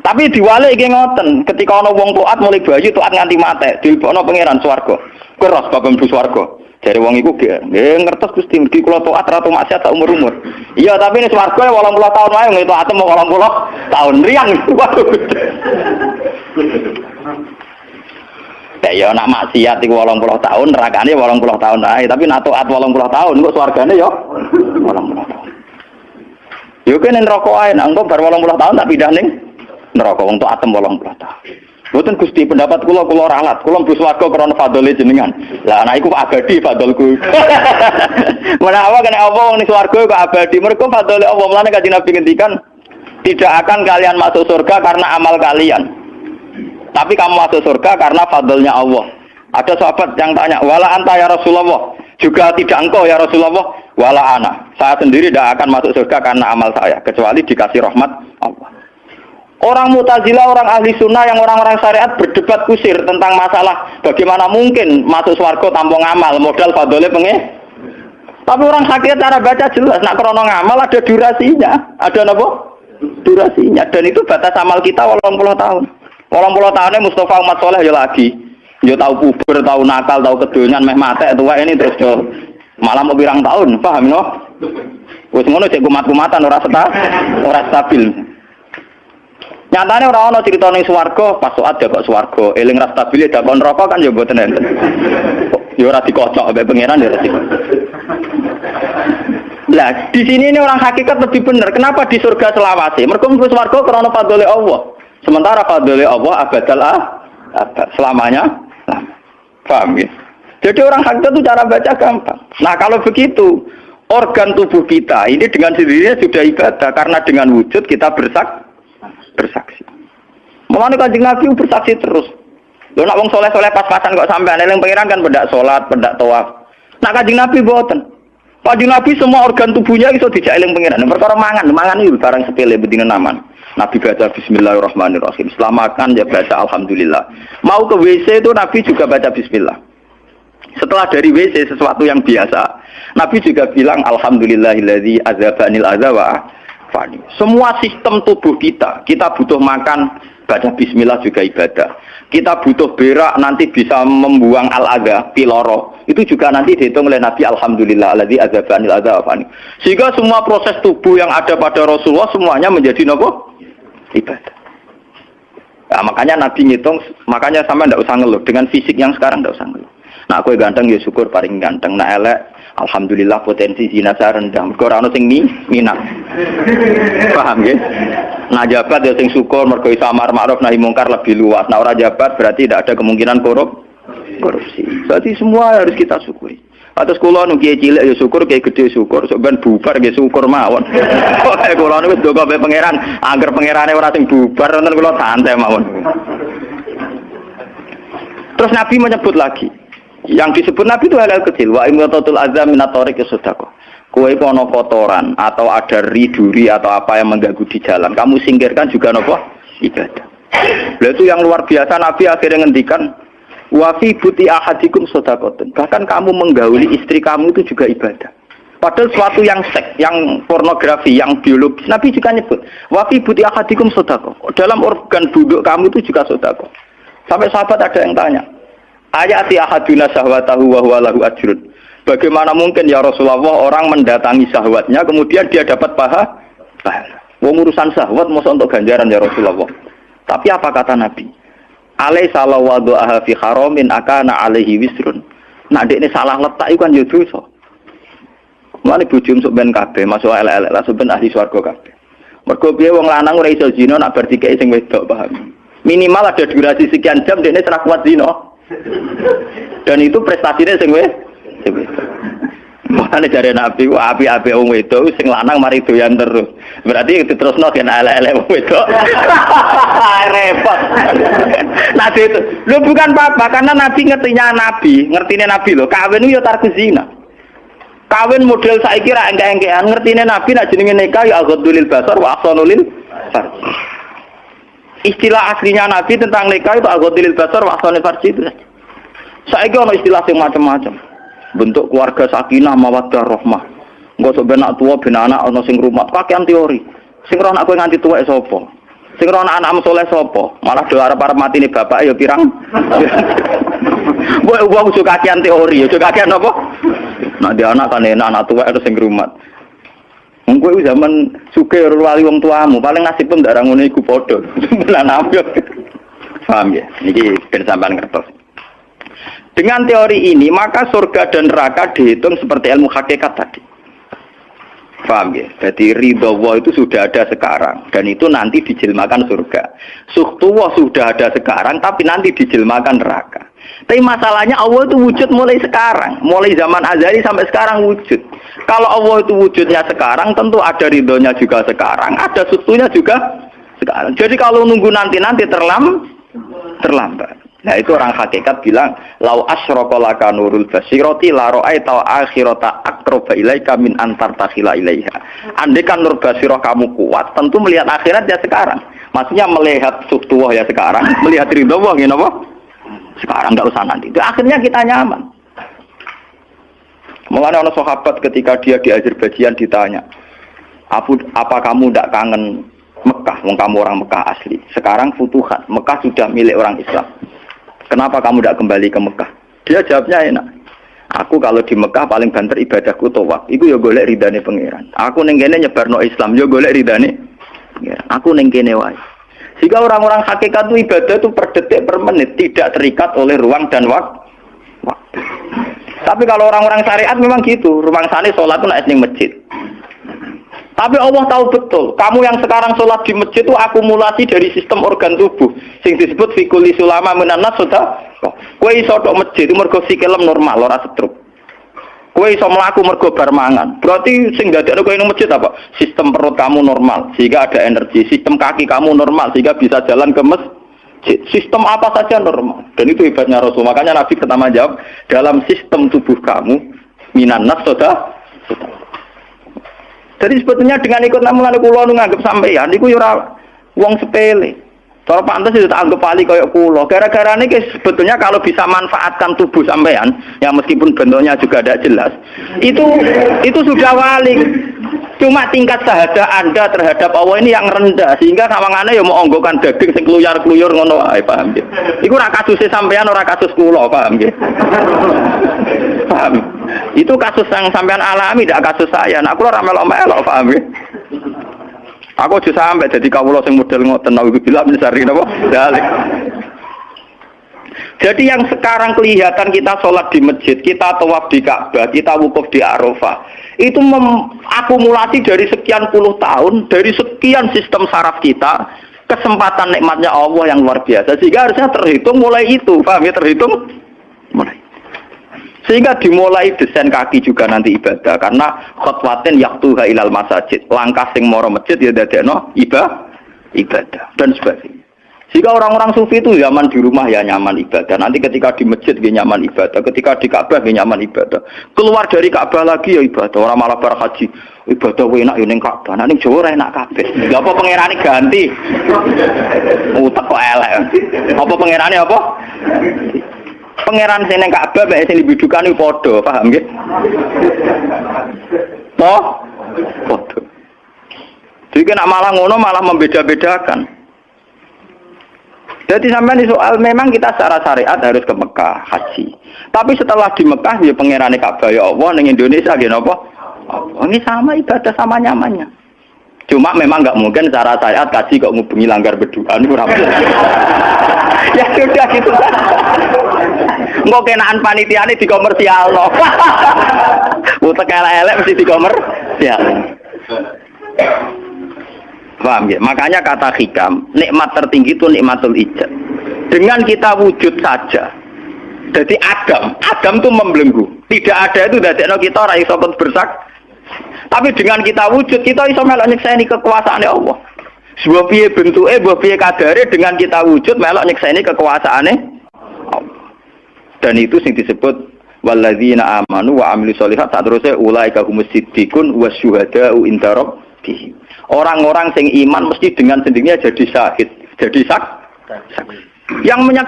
Tapi diwalik iki ngoten, ketika ana wong taat mulai bayi taat nganti mate, dilebokno pangeran swarga. Kowe ros bab mlebu swarga. Jare wong iku nggih ngertos Gusti mergi kula taat ratu maksiat sak umur-umur. Iya, tapi ning swarga 80 tahun wae nggih taat mau 80 tahun riang. Ya nak maksiat iku 80 tahun, nerakane 80 tahun ae, tapi nak taat 80 tahun kok swargane ya 80 tahun. Yo kene neraka ae, engko bar 80 tahun tak pindah ning neraka wong taat 80 tahun. Mboten Gusti pendapat kula ralat, kula mlebu swarga krana fadhole jenengan. Lah anak iku abadi fadholku. Menawa kena apa wong ning swarga kok abadi? Mergo fadhole Allah. Mulane Kanjeng Nabi ngendikan, tidak akan kalian masuk surga karena amal kalian. Tapi kamu masuk surga karena fadlnya Allah. Ada sahabat yang tanya, "Wala anta ya Rasulullah?" Juga tidak engkau ya Rasulullah, "Wala ana." Saya sendiri tidak akan masuk surga karena amal saya, kecuali dikasih rahmat Allah. Orang Mu'tazilah, orang ahli sunnah yang orang-orang syariat berdebat kusir tentang masalah bagaimana mungkin masuk swarga tanpa ngamal, modal fadhole pengen. Tapi orang hakikat cara baca jelas, nak krono ngamal ada durasinya, ada apa? Durasinya, dan itu batas amal kita 80 tahun. 80 tahunnya Mustafa umat soleh ya lagi, ya tahu puber, tahu nakal, tahu kedonyan, meh mate tua ini terus yo malah mau birang tahun, paham no? Wes ngono cek kumat-kumatan ora stabil. Nyatane ora ana crita ning swarga, pas saat ya kok swarga, eling ra stabil ya dakon neraka kan ya mboten enten. Ya ora dikocok mbek pangeran ya ora dikocok. Lah, di sini ini orang hakikat lebih benar. Kenapa di surga selawase? Mergo mlebu swarga krana fadhole Allah. Sementara fadhole Allah abadal abad, selamanya. Paham ya? Jadi orang hakikat itu cara baca gampang. Nah, kalau begitu, organ tubuh kita ini dengan sendirinya sudah ibadah karena dengan wujud kita bersaksi. Mulane Kanjeng Nabi bersaksi terus. Lho nak wong soleh-soleh pas-pasan kok sampean eling pangeran kan pendak salat, pendak tawaf. Nak Kanjeng Nabi mboten. Kanjeng Nabi semua organ tubuhnya iso dijak eling pangeran. Perkara mangan iki barang sepele bedine aman. Nabi baca bismillahirrahmanirrahim. Setelah makan ya baca alhamdulillah. Mau ke WC itu Nabi juga baca bismillah. Setelah dari WC sesuatu yang biasa, Nabi juga bilang alhamdulillahilladzi azhabanil adza wa fani. Semua sistem tubuh kita butuh makan, baca bismillah juga ibadah. Kita butuh berak nanti bisa membuang al-adza, piloro. Itu juga nanti dihitung oleh Nabi alhamdulillah alladzi azhabanil adza wa fani. Sehingga semua proses tubuh yang ada pada Rasulullah semuanya menjadi napa? Ibadah. Nah, makanya Nabi ngitung, makanya sama ndak usah ngeluh dengan fisik yang sekarang ndak usah ngeluh. Nah, aku ganteng ya syukur paling ganteng. Nah, elek alhamdulillah potensi zina saya rendah. Mergo ora ono sing minat. Paham nggih? Nah, jabat ya sing syukur mergo iso amar ma'ruf nahi mungkar lebih luas. Nah, ora jabat berarti tidak ada kemungkinan korupsi. Berarti semua harus kita syukuri. Atus kula nu kiye cilik ya syukur, kiye gedhe syukur, sok ben bubar nggih syukur mawon. Pokoke kula niku ndonga be pangeran, angger pangerane ora sing bubar wonten kula santai mawon. Terus Nabi menyebut lagi. Yang disebut Nabi itu hal kecil, wa imatatul azam minatorik sedekah. Kowe ana kotoran atau ada riduri atau apa yang mengganggu di jalan, kamu singkirkan juga napa? Ibadah. Lah itu yang luar biasa Nabi akhirnya ngendikan wa fi buti ahadikum shadaqatun. Bahkan kamu menggauli istri kamu itu juga ibadah. Padahal suatu yang seks, yang pornografi, yang biologis, Nabi juga nyebut wa fi buti ahadikum shadaqah. Dalam organ buduk kamu itu juga sedekah. Sampai sahabat ada yang tanya, ayati ahaduna syahwatahu wa huwa lahu ajrun. Bagaimana mungkin ya Rasulullah orang mendatangi syahwatnya kemudian dia dapat pahala? Wong urusan syahwat masa untuk ganjaran ya Rasulullah. Tapi apa kata Nabi? Alaisa law wada'aha fi haramin akana alaihi wisrun. Nak dekne salah letak iku kan ya dosa. Mulane bojo sok ben kabeh masuk elek-elek lah ben ahli swarga kabeh. Mergo piye wong lanang ora iso zina nak bar dikeki sing wedok, paham. Minimal ada durasi sekian jam dene serah kuat zina. Dan itu prestasinya sing wis. Makane jare Nabi ku api-api wong wedok sing lanang mari doyan terus. Berarti diterusno gen elek-elek wong wedok. Repot. Nabi itu, lu bukan apa-apa karena Nabi ngertine Nabi lho, kawin itu ya tarku zina. Kawin model saiki ra engke-engkean, ngertine Nabi nek jenenge nikah ya aghadulil basar wa ahsanulil farj. Istilah aslinya Nabi tentang nikah itu aghadulil basar wa ahsanulil farj itu. Saiki ono istilah sing macam-macam. Bentuk keluarga sakinah mawaddah rahmah. Engko sok ben anak tuwa ben anak ana sing rumat, kakean teori. Sing ora anak kowe nganti tuwek sapa? Sing ora anak-anakmu saleh sapa? Malah do arep-arep matine bapak ya pirang. Wong juga kakean teori, juga kakean apa? Nak dia anak kan enak, anak tuwek ada sing rumat. Wong kowe zaman sugih wali wong tuamu, paling nasib pun ndak ra ngono iku padha. Bulan apa? Paham ya? Niki ben sampean ngertos. Dengan teori ini, maka surga dan neraka dihitung seperti ilmu hakikat tadi. Paham ya? Jadi ridho Allah itu sudah ada sekarang. Dan itu nanti dijelmakan surga. Suhtullah sudah ada sekarang, tapi nanti dijelmakan neraka. Tapi masalahnya Allah itu wujud mulai sekarang. Mulai zaman azali sampai sekarang wujud. Kalau Allah itu wujudnya sekarang, tentu ada ridhonya juga sekarang. Ada suhtunya juga sekarang. Jadi kalau nunggu nanti-nanti terlambat. Nah itu orang hakikat bilang lau asyraka laka nurul basirati la ra'aita akhirata aqraba ilaika min antar takhila ilaiha. Andai kan nur basirah kamu kuat, tentu melihat akhirat ya sekarang. Maksudnya melihat suhtuwah ya sekarang, melihat ridho Allah ngene apa? Sekarang enggak usah nanti. Itu akhirnya kita nyaman. Mulanya orang sahabat ketika dia di Azerbaijan ditanya, apa kamu tidak kangen Mekah? Wong kamu orang Mekah asli. Sekarang futuhat, Mekah sudah milik orang Islam. Kenapa kamu tidak kembali ke Mekah? Dia jawabnya enak. Aku kalau di Mekah paling banter ibadahku tawaf. Iku ya golek ridane pangeran. Aku ning kene nyebarno Islam, ya golek ridane pangeran. Aku ning kene wae. Sehingga orang-orang hakikat itu ibadah itu per detik per menit, tidak terikat oleh ruang dan waktu. Tapi kalau orang-orang syariat memang gitu. Ruang sana sholat itu nek ning masjid. Tapi Allah tahu betul, kamu yang sekarang sholat di masjid itu akumulasi dari sistem organ tubuh, sing disebut fikuli sulama minanas sudah. Kue iso tok masjid itu mergo sikilem normal, ora stroke. Kue iso mlaku mergo bar mangan. Berarti sing dadekno kowe ning masjid apa? Sistem perut kamu normal, sehingga ada energi. Sistem kaki kamu normal, sehingga bisa jalan ke masjid. Sistem apa saja normal. Dan itu hebatnya Rasul. Makanya Nabi pertama jawab, dalam sistem tubuh kamu minanas sudah. Jadi sebetulnya dengan ikut namulan kula nganggep sampeyan niku ya ora wong sepele. Cara pantes itu tak anggap pali kaya kula. Gara-gara niki sebetulnya kalau bisa manfaatkan tubuh sampean, ya meskipun bentuknya juga tidak jelas, itu sudah wali. Cuma tingkat sahadah Anda terhadap Allah ini yang rendah, sehingga sawangane ya mau onggokan daging sing kluyar-kluyur ngono wae, paham nggih. Iku ora kasuse sampean, ora kasus kula, paham nggih. Paham. Itu kasus yang sampean alami, tidak kasus saya. Nah, aku ora melok-melok, paham nggih. Aku aja sampai jadi kawula sing model ngoten nawi bilang mencari napa dalek. Jadi yang sekarang kelihatan kita sholat di masjid, kita tawaf di Ka'bah, kita wukuf di Arafah, itu akumulasi dari sekian puluh tahun, dari sekian sistem saraf kita, kesempatan nikmatnya Allah yang luar biasa. Sehingga harusnya terhitung mulai itu, paham ya, terhitung mulai. Sehingga dimulai desain kaki juga nanti ibadah, karena khotwatin yaktuha ilal masajid, langkah sing moro masjid ya dadekno ibadah dan sebagainya. Sehingga orang-orang sufi itu zaman di rumah ya nyaman ibadah, nanti ketika di masjid dia nyaman ibadah, ketika di Ka'bah dia nyaman ibadah, keluar dari Ka'bah lagi ya ibadah. Orang malah bar haji ibadah enak ya ning Ka'bah, ning Jawa enak kabeh. Lha apa pangerane ganti? Utek kok elek. Apa pangerane apa? Pangeran sing ning Ka'bah mek sing dibidukani padha, paham nggih? Padha. Jadi nek malah ngono malah membeda-bedakan. Jadi sampai di soal memang kita secara syariat harus ke Mekah haji. Tapi setelah di Mekah ya pangerane Ka'bah ya Allah, ning Indonesia nggih napa? Ini sama ibadah sama nyamannya. Cuma memang nggak mungkin secara syariat kaji kok ngubungi langgar berdoa niku ora. Ya sudah gitu. Engko kenaan panitiane dikomersialno. Utek elek-elek mesti dikomersial. Paham ya? Makanya kata hikam, nikmat tertinggi itu nikmatul ijad. Dengan kita wujud saja. Jadi Adam itu membelenggu. Tidak ada itu dadekno kita ora iso bersak. Tapi dengan kita wujud, kita iso melok nyekseni kekuasaane Allah. Sebab piye bentuke, mbah piye kadare dengan kita wujud melok nyekseni kekuasaane Allah. Dan itu sing disebut walladzina amanu wa amilus sholihat, saterusé ulaika humus siddiqun wasyuhada'u inda rabbihim. Orang-orang sing iman mesti dengan sendirinya jadi syahid, jadi saksi.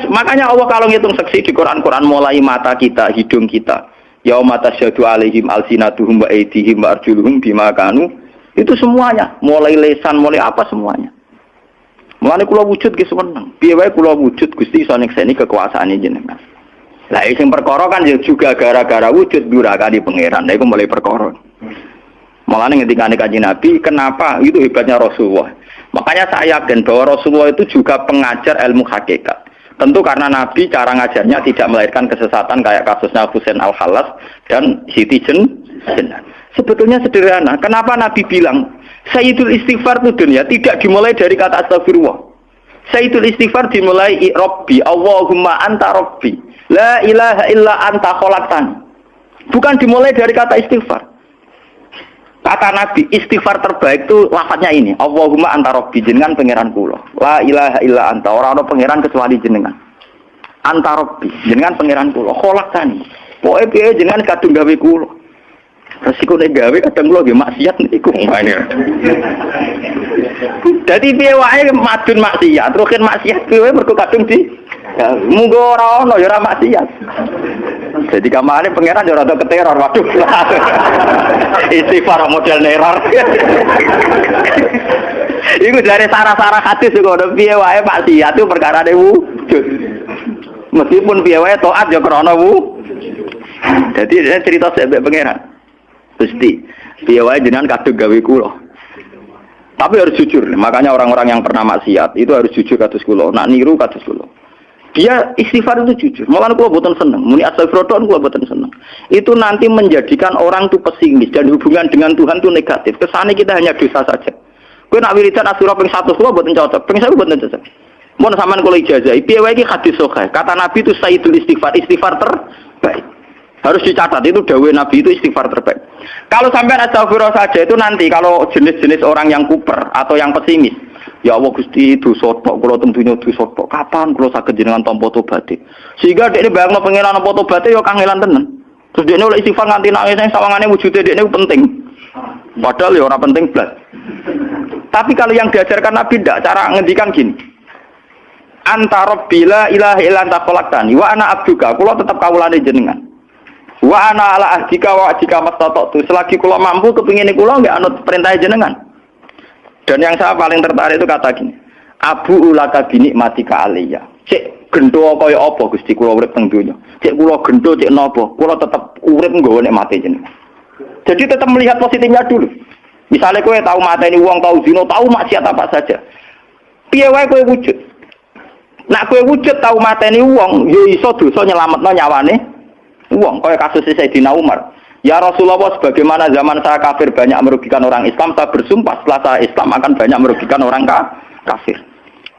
Makanya Allah kalau ngitung saksi di Quran mulai mata kita, hidung kita, yauma tasyhadu alaihim alsinatuhum wa aydihim wa arjuluhum bima kanu, itu semuanya, mulai lesan, mulai apa semuanya. Mulane kula wujud ge seneng. Piye wae kula wujud Gusti iso nyekseni kekuasaane jenengan. Lah sing perkara kan juga gara-gara wujud durakane pangeran. Lha iku mulai perkara. Mulane ngendikane Kanjeng Nabi, kenapa itu hebatnya Rasulullah. Makanya saya yakin bahwa Rasulullah itu juga pengajar ilmu hakikat. Tentu karena Nabi cara ngajarnya tidak melahirkan kesesatan kayak kasusnya Husain Al-Halas dan Siti Jenar. Sebetulnya sederhana. Kenapa Nabi bilang Sayyidul Istighfar itu dunia tidak dimulai dari kata astagfirullah. Sayyidul Istighfar dimulai Rabbi, Allahumma anta Rabbi, la ilaha illa anta khalaqtani. Bukan dimulai dari kata istighfar. Kata Nabi, istighfar terbaik itu lafadznya ini, Allahumma anta Rabbi, jenengan pangeran kula. La ilaha illa anta, ora ana pangeran kecuali jenengan. Anta Rabbi, jenengan pangeran kula. Khalaqtani. Pokoke piye jenengan kadung gawe kula. Resiko nek gawe kadang kula nggih maksiat niku. Dadi piye wae madun maksiat, rukin maksiat piye mergo kadung di munggo ora ono ya ora maksiat. Jadi kamane pangeran yo rada keteror, waduh. Istighfar model neror. Iku dari sarah-sarah hadis kok ono piye wae maksiat itu perkarane wujud. Meskipun piye wae taat yo krana Jadi dia cerita sebab pangeran. Gusti, piye wae jenengan kadung gawe kula. Tapi harus jujur, makanya orang-orang yang pernah maksiat itu harus jujur kados kula, nak niru kados kula. Dia istighfar itu jujur. Malah kula boten seneng. Muni astagfirullah kula boten seneng. Itu nanti menjadikan orang itu pesimis dan hubungan dengan Tuhan itu negatif. Kesane kita hanya dosa saja. Kowe nak wiridan asura ping 100 kula boten cocok. Ping 1000 boten cocok. Mun sampean kula ijazahi, piye wae iki hadis sahih. Kata Nabi itu sayyidul istighfar terbaik. Harus dicatat itu dawuh Nabi itu istighfar terbaik. Kalau sampean astagfirullah saja itu nanti kalau jenis-jenis orang yang kuper atau yang pesimis. Ya Allah Gusti dosa tok kula tentunya dosa tok. Kapan kula saged jenengan tampa tobaté? Sehingga dekne bayangno pangeran tampa tobaté ya kangelan tenan. Terus dekne oleh istighfar nganti nangis sing sawangane wujude dekne penting. Padahal ya ora penting blas. Tapi kalau yang diajarkan Nabi ndak, cara ngendikan gini. Anta Rabbi la ilaha illa anta khalaqtani wa ana abduka. Kula tetep kawulane jenengan. Wa ana ala ahdika wa ahdika mastata'tu. Selagi kula mampu kepingine kula nggak anut perintah jenengan. Dan yang saya paling tertarik itu kata gini, Abu ulaka binikmatika aliyya. Cek gendo kaya apa Gusti kula urip teng donya. Cek kula gendo cek napa, kula tetep urip nggawa nikmate jenengan. Jadi tetap melihat positifnya dulu. Misalnya kowe tahu mateni wong, tahu zina, tahu maksiat apa saja. Piye wae kowe wujud. Nak kowe wujud tahu mateni wong, ya iso dosa nyelametno nyawane wong. Kaya kasus Sayyidina Umar. Ya Rasulullah, sebagaimana zaman saya kafir banyak merugikan orang Islam, saya bersumpah setelah saya Islam akan banyak merugikan orang kafir.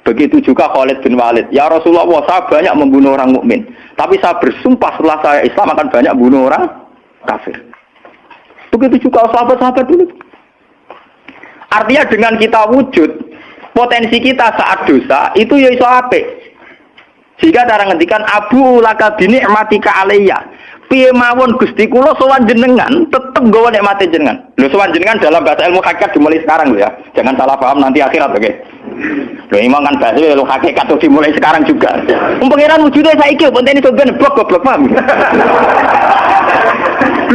Begitu juga Khalid bin Walid. Ya Rasulullah, saya banyak membunuh orang mukmin, tapi saya bersumpah setelah saya Islam akan banyak membunuh orang kafir. Begitu juga sahabat-sahabat dulu. Artinya dengan kita wujud, potensi kita saat dosa itu ya iso apik. Sehingga cara ngendikan Abu laka binikmatika alayya. Piye mawon Gusti kula sowan jenengan tetep nggawa nikmate jenengan. Lho sowan jenengan dalam bahasa ilmu hakikat dimulai sekarang lho ya. Jangan salah paham nanti akhirat oke. Lho imam kan bahasa ilmu hakikat tuh dimulai sekarang juga. Pangeran wujude saiki pontene sampeyan goblok paham.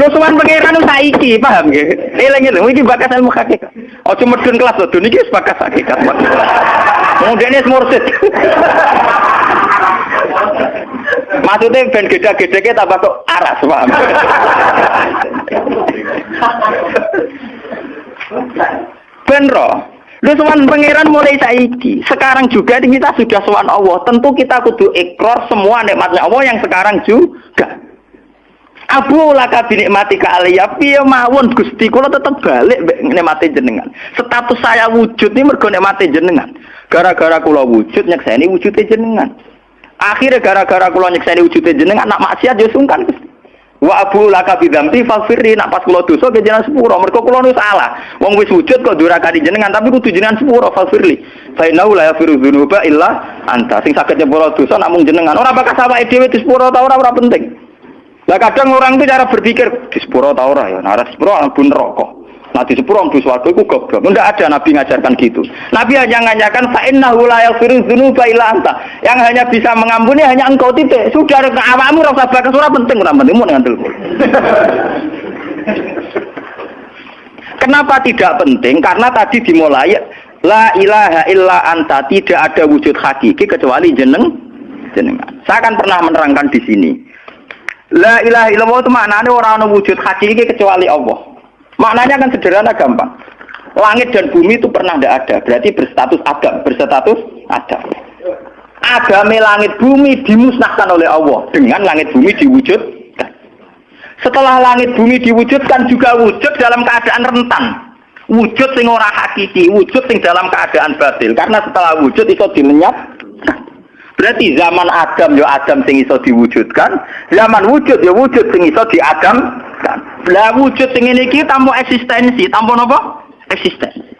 Lho sowan pangeran saiki paham nggih. Eling-eling iki bakas ilmu hakikat. Aja medun kelas lho niki wis bakas hakikat. Kemudian ini mursid. Maksudnya ben gede-gedeke tambah kok aras, paham? Ben roh. Lu sowan pangeran mulai saiki. Sekarang juga kita sudah sowan Allah. Tentu kita kudu ikrar semua nikmatnya Allah yang sekarang juga. Abu laka bi nikmatika alayya piye mawon Gusti kula tetep balik nikmate jenengan. Status saya wujud ini mergo nikmate jenengan. Gara-gara kula wujud nyekseni wujude jenengan. Akhirnya gara-gara kula nyekseni wujude jenengan nak maksiat yo sungkan Gusti. Wa abu laka bi dzambi faghfirli nak pas kula dosa ge jenengan sepuro mergo kula nu salah. Wong wis wujud kok durakani jenengan tapi kudu jenengan sepuro faghfirli. Fa innahu la yaghfiru dzunuba illa anta. Sing saged nyepuro dosa namung jenengan. Ora bakal awake dhewe disepuro ta ora penting. Lah kadang orang itu cara berpikir di sepuro ta ora ya, nah sepuro ampun neraka. Nah di sepuro ampun swarga iku goblok. Enggak ada nabi ngajarkan gitu. Nabi hanya ngajarkan fa innahu la yaghfiru dzunuba illa anta. Yang hanya bisa mengampuni hanya engkau titik. Sudah awakmu ora usah bakas ora penting mun ngandel. Kenapa tidak penting? Karena tadi dimulai la ilaha illa anta, tidak ada wujud hakiki kecuali jenengan. Saya akan pernah menerangkan di sini. La ilaha illallah itu maknanya orang ana wujud hakiki kecuali Allah. Maknanya kan sederhana gampang. Langit dan bumi itu pernah tidak ada, berarti berstatus ada. Agame langit bumi dimusnahkan oleh Allah dengan langit bumi diwujudkan. Setelah langit bumi diwujudkan juga wujud dalam keadaan rentan. Wujud sing ora hakiki, wujud sing dalam keadaan batil. Karena setelah wujud itu dilenyap. Berarti zaman Adam ya Adam sing iso diwujudkan, zaman wujud ya wujud sing iso diadamkan. Lah wujud sing ngene iki tanpa eksistensi, tanpa napa? Eksistensi.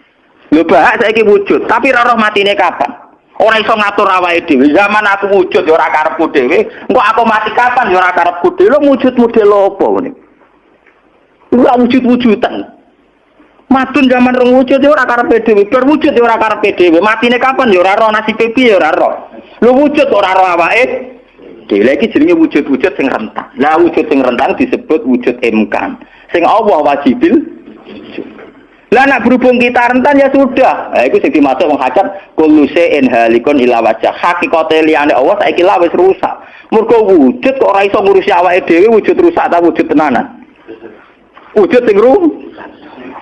Lho bahak saiki wujud, tapi ora roh matine kapan? Ora iso ngatur awake dhewe. Zaman aku wujud ya ora karepku dhewe, engko aku mati kapan ya ora karepku dhewe. Lho wujud model apa ngene? Ora wujud-wujudan. Madun zaman rong wujud ya ora karepe dhewe, bar wujud ya ora karepe dhewe. Matine kapan ya ora roh, nasibe piye ya ora roh. Lho wujud ora roh awake dhewe iki jenenge wujud-wujud sing rentang. Lah wujud sing rentang disebut wujud imkan. Sing Allah wajibil. Lah nek berhubung kita rentan ya sudah. Lah iku sing dimaksud wong hajat kullu shay'in halikun illa wajh. Hakikate liyane Allah saiki lah wis rusak. Mergo wujud kok ora iso ngurusi awake dhewe wujud rusak ta wujud tenanan. Wujud sing rusak.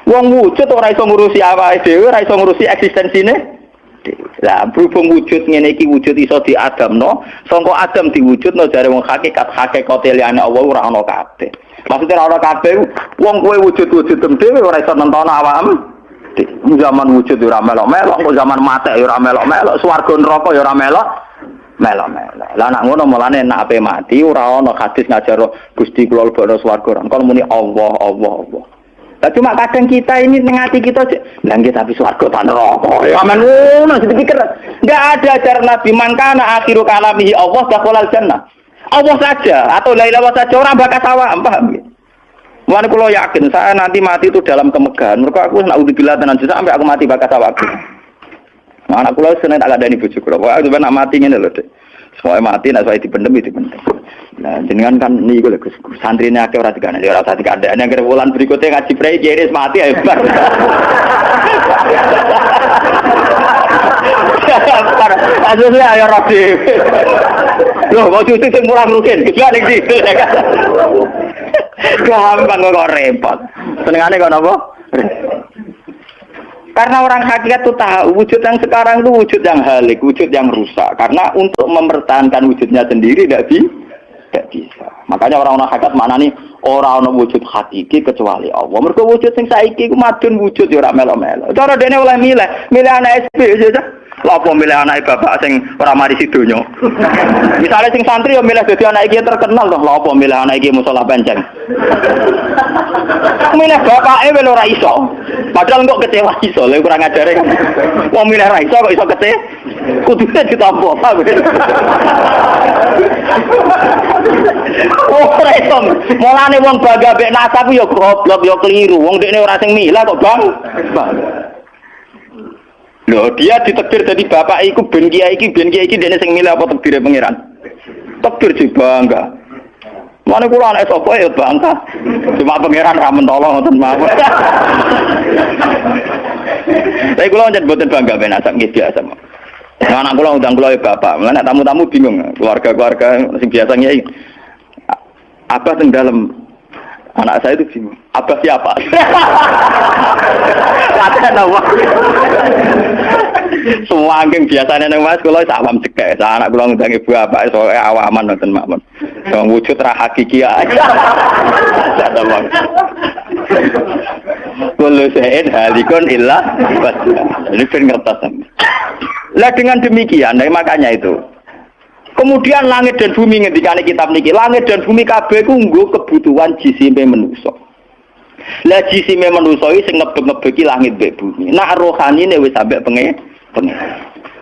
Wong wujud ora iso ngurusi awake dhewe, ora iso ngurusi eksistensine. Lah berhubung wujud ngene iki wujud iso diadamno, sangka Adam diwujudno jare wong hakikate liyane Allah ora ana kabeh. Maksudnya ora ana kabeh, wong kowe wujud-wujud dhewe ora iso nentono awakmu. Zaman wujud ora melok-melok, kok zaman mati ora melok-melok, swarga neraka ya ora melok-melok. Lah nek ngono mulane nek ape mati ora ana hadis ngajaro Gusti kula lebokno swarga. Kon muni Allah. Lah cuma kadang kita ini ngati kita lah nggih tapi swarga ta neraka. Ya men ngono dipikir. Enggak ada ajaran Nabi man kana akhiru kalamihi Allah dakhalal jannah. Allah saja atau la ilaha saja orang bakas awak, paham nggih? Mulane kula yakin saya nanti mati itu dalam kemegahan. Mergo aku naudzubillah tenan sampai aku mati bakas awakku. Anak kula seneng tak kadani bojo kula. Pokoke sampe nak mati ngene lho, Dik. Soale mati nek saya dipendem. Nah, jenengan kan niku lho Gus, santrine akeh ora dikandani, ora usah dikandani. Nek wulan berikutnya ngaji prei jeris mati ayo bar. Asline ayo ora dhewe. Lho, kok cucu sing murah rugen, gila ning ndi. Gampang kok repot. Senengane kok napa? Karena orang hakikat itu tahu wujud yang sekarang itu wujud yang halik, wujud yang rusak. Karena untuk mempertahankan wujudnya sendiri tidak bisa. Makanya orang hakikat mana nih orang wujud hakiki kecuali Allah. Mereka wujud yang saiki madun wujud ya ora melo-melo. Cara dene oleh milih anak SP saja. Lha apa milih anak bapak sing ora mari sidonya. Misale sing santri ya milih dadi anak iki terkenal toh. Lha apa milih anak iki musala penceng. Milih bapake wel ora iso. Padahal kok kecewa iso, lha kurang ajare kan. Wong milih ra iso kok iso kecewa. Kudune ditampa. Oh, resom. Mulane wong bangga mek nasab ya goblok ya keliru. Wong dekne ora sing milah kok, Bang. Loh, dia ditakdir jadi bapak iku ben kiai iki dene sing milih apa takdire pangeran. Takdir sih bangga. Mane kula anak sapa ya bangga. Cuma pangeran ra mentolo ngoten mawon. Tapi kula njen boten bangga ben asam nggih biasa. Anak kula undang kula ya bapak. Mulane tamu-tamu bingung, keluarga-keluarga sing biasa nyai. Apa teng dalam anak saya itu bingung. Apa siapa? Kata nama. Semua angking biasanya nang Mas kula awam cekek. Anak kula ngundang ibu bapak soalé awaman nonton makmun. Wong wujud ra hakiki ae. Ada wong. Kullu syai'in halikun illa wajhah. Ini ben ngertos. Lah dengan demikian, makanya itu. Kemudian langit dan bumi ngendikane kitab niki, langit dan bumi kabeh ku nggo kebutuhan jisime manusa. Lah jisime manusa iki sing ngebeg-ngebegi langit mbek bumi. Nak rohanine wis sampe pengen.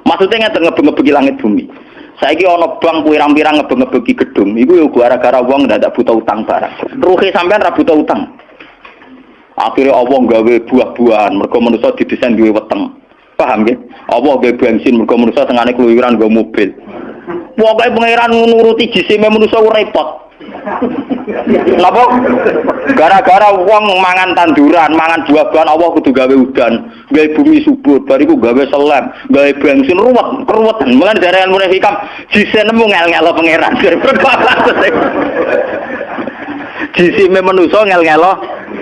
Maksudnya ngeten ngebeg-ngebegi langit bumi. Saiki ana bank pirang-pirang ngebeg-ngebegi gedung, iku yo gara-gara wong ndak buta utang barang. Ruhe sampean ra buta utang. Akhirnya Allah gawe buah-buahan, mergo manusa didesain duwe weteng. Paham nggih? Allah gawe bensin, mergo manusa tengane keluyuran nggo mobil. Pokoke pangeran nuruti jisime manusa repot. Napa? Gara-gara wong mangan tanduran, mangan buah-buahan Allah kudu gawe udan, gawe bumi subur, bariku gawe selem, gawe bensin ruwet. Mulane dari ilmu hikam jisine nemu ngel-ngelo pangeran. Jisime manusa ngel-ngelo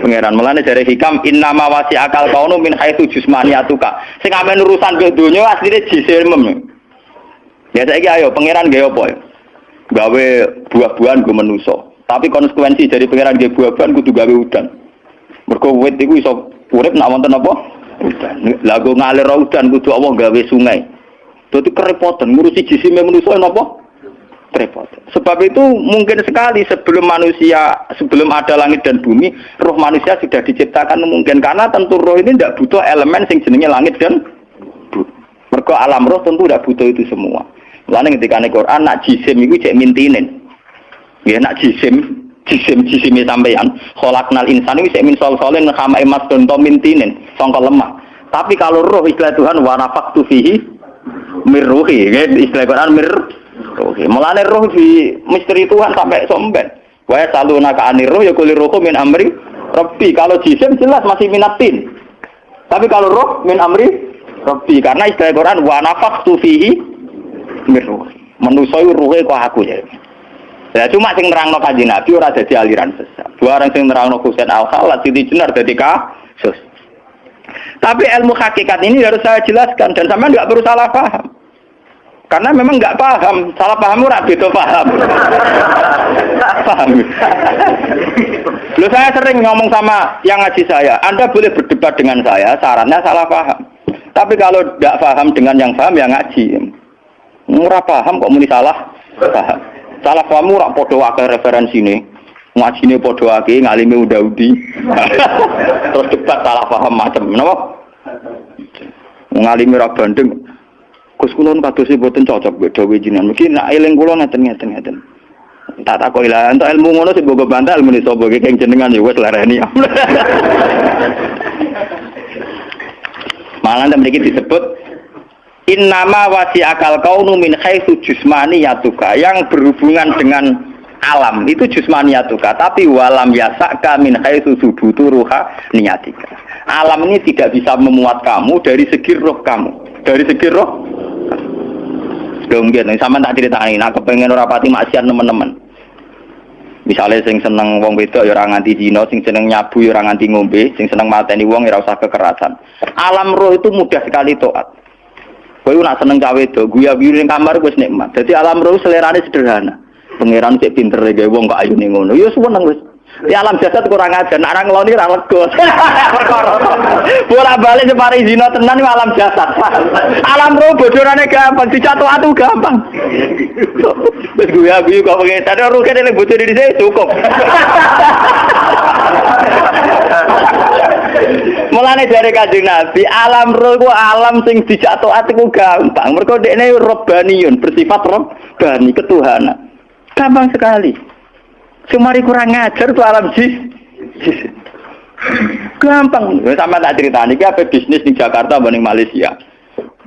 pangeran. Mulane dari hikam innama wasi akal kaunu min haitsu jusmaniyatuka. Sing amen urusan ke donya asline jisime. Ya saiki ayo pangeran gawe apa ya? Gawe buah-buahan go manusa. Tapi konsekuensi dari pangeran gawe buah-buahan kudu gawe udan. Mergo wit iku iso urip nek wonten apa? Udan. Lah go ngalir udan kudu Allah gawe sungai. Dadi kerepotan ngurusi jisime manusa napa? Repot. Sebab itu mungkin sekali sebelum ada langit dan bumi, roh manusia sudah diciptakan mungkin karena tentu roh ini tidak butuh elemen sing jenenge langit dan bumi. Mergo alam roh tentu tidak butuh itu semua. Mulane ketika ning Quran nak jisim iku cek mintinen. Ya nak jisime sampeyan, khalaqnal insana iku cek min solsolen khama emas donto mintinen, sangka lemah. Tapi kalau roh istilah Tuhan wa nafaqtu fihi mir ruhi, istilah Quran mir. Oke, mulane roh di misteri Tuhan sampai somben. Wa salunaka anir roh ya kulir roh min amri rabbi. Kalau jisim jelas masih minatin. Tapi kalau roh min amri rabbi karena istilah Quran wa nafaqtu fihi mir ruh. Manusa iku ruhe kok aku ya. Ya cuma sing nerangno Kanjeng Nabi ora dadi aliran sesat. Barang sing nerangno Husain Al-Khalal Siti Jenar dadi kasus. Tapi ilmu hakikat ini harus saya jelaskan dan sampean enggak perlu salah paham. Karena memang nggak paham, salah paham ora beda paham. Paham. Loh saya sering ngomong sama yang ngaji saya, Anda boleh berdebat dengan saya, sarannya salah paham. Tapi kalau tidak paham dengan yang paham ya ngaji. Murah paham kok muni salah paham. Salah paham ora padha akeh referensine. Ngajine padha akeh, ngalime udah-udi. Terus debat salah paham macam napa? Ngalime ra bandeng. Gus kula kadose boten cocok mbek dawuh jenengan. Mungkin nek eling kula ngeten. Tak takoki lah entuk ilmu ngono sing mbok bantah ilmu sapa iki keng jenengan ya wis lereni. Malah mriki disebut innama wasi akal kaunu min haitsu jusmaniyatuka yang berhubungan dengan alam itu jusmaniyatuka tapi walam yasaka min haitsu subutu ruha niyatika. Alam ini tidak bisa memuat kamu dari segi roh kamu. Dari segi roh donggen sama tak critani nak kepengen ora pati maksiat teman-teman. Misale sing seneng wong wedok ya ora nganti zina, sing seneng nyabu ya ora nganti ngombe, sing seneng mateni wong ya ora usah kekerasan. Alam roh itu mudah sekali taat. Kowe nak seneng cawe wedok, guya-guyu ning kamar wis nikmat. Dadi alam roh selerane sederhana. Pangeran sik pinter gawe wong kok ayune ngono. Ya seneng wis. Di alam jasad kurang ajar, nak orang ngeloni ra lega. Bolak-balik separi zina tenan itu alam jasad. Alam roh bodorane gampang, dicatu atu gampang. Wis guyu kok pengen roh kene bocor di sini cukup. Mulane dari Kanjeng Nabi, alam roh ku alam sing dicatu atu ku gampang. Mergo dekne robbaniyun, bersifat robbani, ketuhanan. Gampang sekali. Semari kurang ngajar tuh alam jis. Gampang. Sama tak ceritani iki apa bisnis di Jakarta banding Malaysia.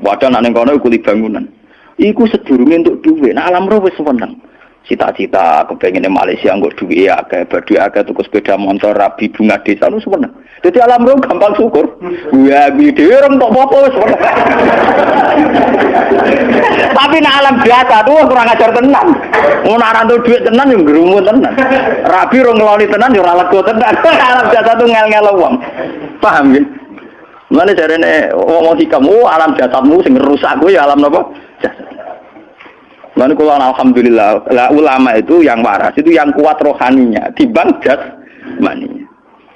Wadah nang kono kulit bangunan. Iku sedurunge untuk duit. Nah alam roh wis seneng. Cita-cita kepengine Malaysia nggo duit akeh, badhe akeh tuku sepeda motor rabi bunga desa lu seneng. Dadi alam roh gampang syukur. Ya iki dhewe ora entuk apa-apa wis seneng. Tapi nek alam biasa tuh kurang ajar tenan. Ngono ora entuk duit tenan yo ngrumun tenan. Rabi ora ngeloni tenan yo ora lega tenan. Alam biasa tuh ngel-ngel wong. Paham nggih? Mulane jarene wong hikam, alam jasadmu sing rusak kuwi ya alam napa? Jasad. Mulane kula alhamdulillah, ulama itu yang waras, itu yang kuat rohaninya dibanding jasmaninya.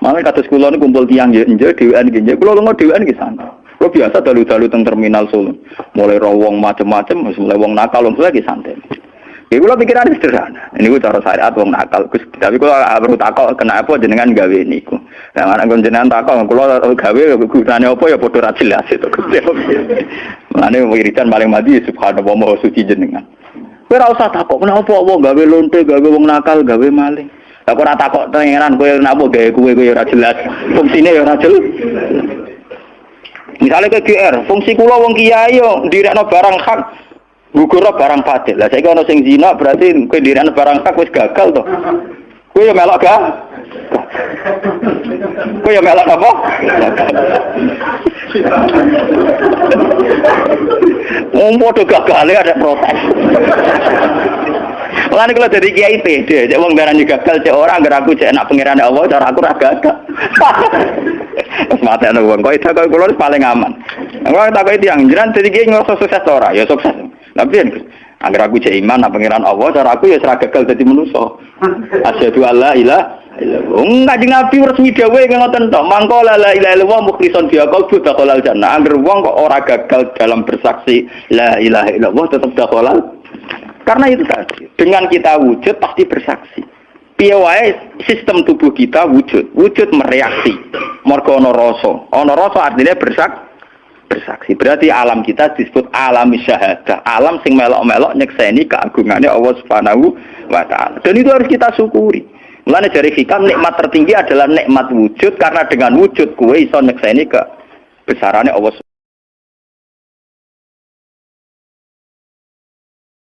Makanya kados kula niku kumpul tiyang nggih dhewean nggih. Kula lunga dhewean nggih santai. Kula biasa dalu-dalu teng terminal Solo. Mulai wong macem-macem, mulai wong nakal wong lagi santai. Iku kula pikiran sederhana. Niku cara syariat wong nakal. Tapi kula perlu takok kenapa jenengan gawe niku. Lah anak jenengan takok kula gawe gunane apa ya padha ra jelas itu. Mulane wiridan paling mati subhanallah maha suci jenengan. Kowe ora usah takok kenapa apa gawe lonte, gawe wong nakal, gawe maling. Lah kok ora takok tengeran kowe napa gawe kowe ora jelas. Fungsine ya ora jelas. Misalnya ke GR, fungsi kula wong kiai yo ndirekno barang hak, gugurno barang batil. Lah saiki ana sing zina berarti kowe ndirekno barang hak wis gagal to. Kowe yo melok gak? Kowe yo melok apa? Wong padha gagale ada protes. Mulane kalau jadi kiai pede, cek wong darani gagal cek ora anggar aku cek enak pangerane Allah, cara aku ra gagal. Wes matene wong kok itu kula paling aman. Kalau tak itu yang jiran jadi kiai ngerasa sukses ora, ya sukses. Tapi anggar aku cek iman nang pangeran Allah, cara aku ya ora gagal dadi manusa. Asyhadu alla ilaha illallah. Kanjeng Nabi resmi dawuh ngoten tok, mangko la ilaha illallah mukhlishon biha qalbu dakhalal jannah. Angger wong kok ora gagal dalam bersaksi la ilaha illallah tetap dakhalal. Karena itu tadi, dengan kita wujud pasti bersaksi. Piye wae sistem tubuh kita wujud mereaksi. Mergo ana rasa. Ana rasa artinya bersaksi. Berarti alam kita disebut alam syahadah. Alam sing melok-melok nyekseni keagungane Allah Subhanahu wa taala. Dan itu harus kita syukuri. Mulane jare hikam nikmat tertinggi adalah nikmat wujud karena dengan wujud kowe iso nyekseni kebesarannya Allah.